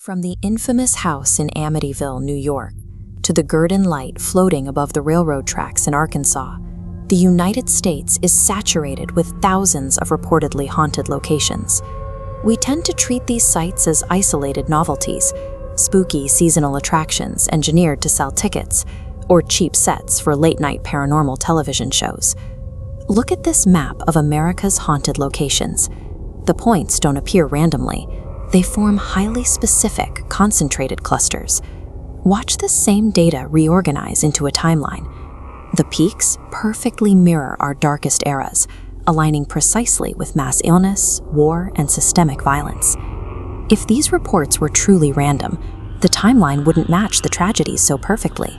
From the infamous house in Amityville, New York, to the Gurdon Light floating above the railroad tracks in Arkansas, the United States is saturated with thousands of reportedly haunted locations. We tend to treat these sites as isolated novelties, spooky seasonal attractions engineered to sell tickets, or cheap sets for late-night paranormal television shows. Look at this map of America's haunted locations. The points don't appear randomly. They form highly specific, concentrated clusters. Watch this same data reorganize into a timeline. The peaks perfectly mirror our darkest eras, aligning precisely with mass illness, war, and systemic violence. If these reports were truly random, the timeline wouldn't match the tragedies so perfectly.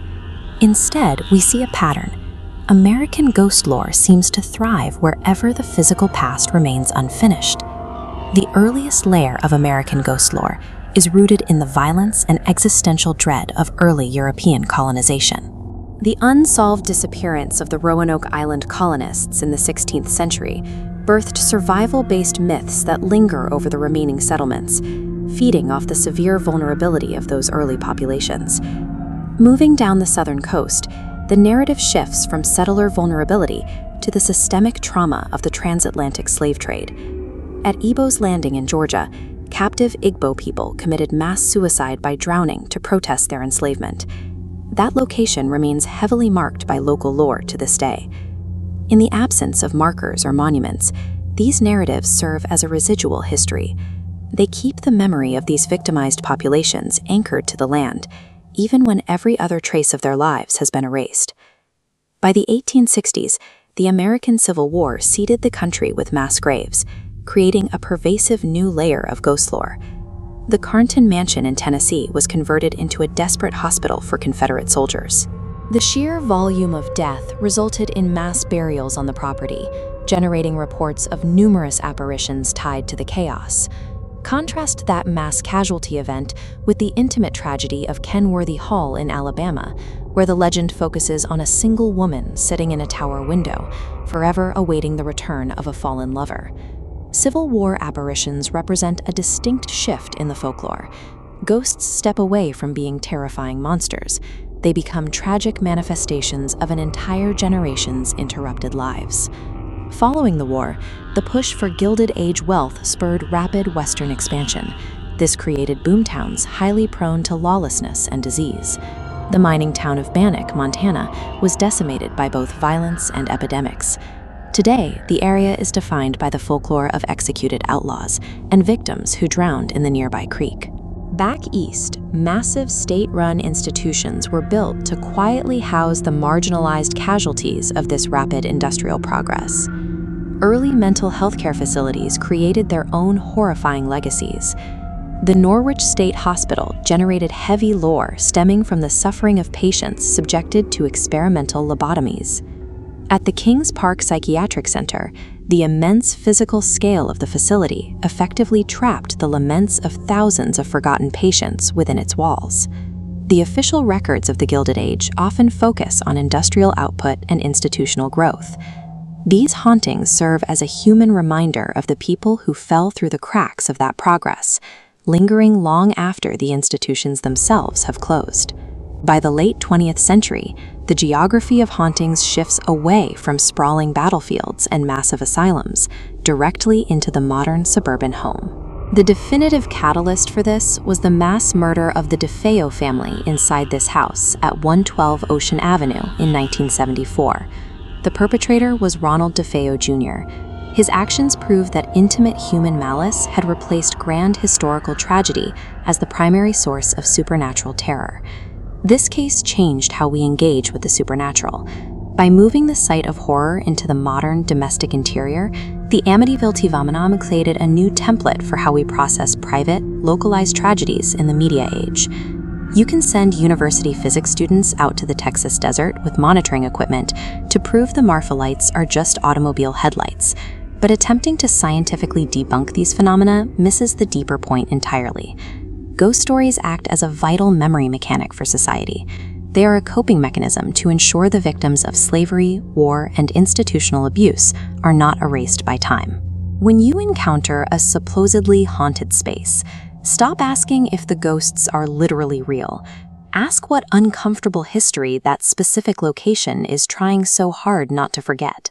Instead, we see a pattern. American ghost lore seems to thrive wherever the physical past remains unfinished. The earliest layer of American ghost lore is rooted in the violence and existential dread of early European colonization. The unsolved disappearance of the Roanoke Island colonists in the 16th century birthed survival-based myths that linger over the remaining settlements, feeding off the severe vulnerability of those early populations. Moving down the southern coast, the narrative shifts from settler vulnerability to the systemic trauma of the transatlantic slave trade. At Ebo's Landing in Georgia, captive Igbo people committed mass suicide by drowning to protest their enslavement. That location remains heavily marked by local lore to this day. In the absence of markers or monuments, these narratives serve as a residual history. They keep the memory of these victimized populations anchored to the land, even when every other trace of their lives has been erased. By the 1860s, the American Civil War seeded the country with mass graves, creating a pervasive new layer of ghost lore. The Carnton Mansion in Tennessee was converted into a desperate hospital for Confederate soldiers. The sheer volume of death resulted in mass burials on the property, generating reports of numerous apparitions tied to the chaos. Contrast that mass casualty event with the intimate tragedy of Kenworthy Hall in Alabama, where the legend focuses on a single woman sitting in a tower window, forever awaiting the return of a fallen lover. Civil War apparitions represent a distinct shift in the folklore. Ghosts step away from being terrifying monsters. They become tragic manifestations of an entire generation's interrupted lives. Following the war, the push for Gilded Age wealth spurred rapid Western expansion. This created boomtowns highly prone to lawlessness and disease. The mining town of Bannock, Montana, was decimated by both violence and epidemics. Today, the area is defined by the folklore of executed outlaws and victims who drowned in the nearby creek. Back east, massive state-run institutions were built to quietly house the marginalized casualties of this rapid industrial progress. Early mental health care facilities created their own horrifying legacies. The Norwich State Hospital generated heavy lore stemming from the suffering of patients subjected to experimental lobotomies. At the Kings Park Psychiatric Center, the immense physical scale of the facility effectively trapped the laments of thousands of forgotten patients within its walls. The official records of the Gilded Age often focus on industrial output and institutional growth. These hauntings serve as a human reminder of the people who fell through the cracks of that progress, lingering long after the institutions themselves have closed. By the late 20th century, the geography of hauntings shifts away from sprawling battlefields and massive asylums, directly into the modern suburban home. The definitive catalyst for this was the mass murder of the DeFeo family inside this house at 112 Ocean Avenue in 1974. The perpetrator was Ronald DeFeo Jr. His actions proved that intimate human malice had replaced grand historical tragedy as the primary source of supernatural terror. This case changed how we engage with the supernatural. By moving the site of horror into the modern domestic interior, the Amityville Tvamenam created a new template for how we process private, localized tragedies in the media age. You can send university physics students out to the Texas desert with monitoring equipment to prove the Marfa lights are just automobile headlights, but attempting to scientifically debunk these phenomena misses the deeper point entirely. Ghost stories act as a vital memory mechanic for society. They are a coping mechanism to ensure the victims of slavery, war, and institutional abuse are not erased by time. When you encounter a supposedly haunted space, Stop asking if the ghosts are literally real. Ask what uncomfortable history that specific location is trying so hard not to forget.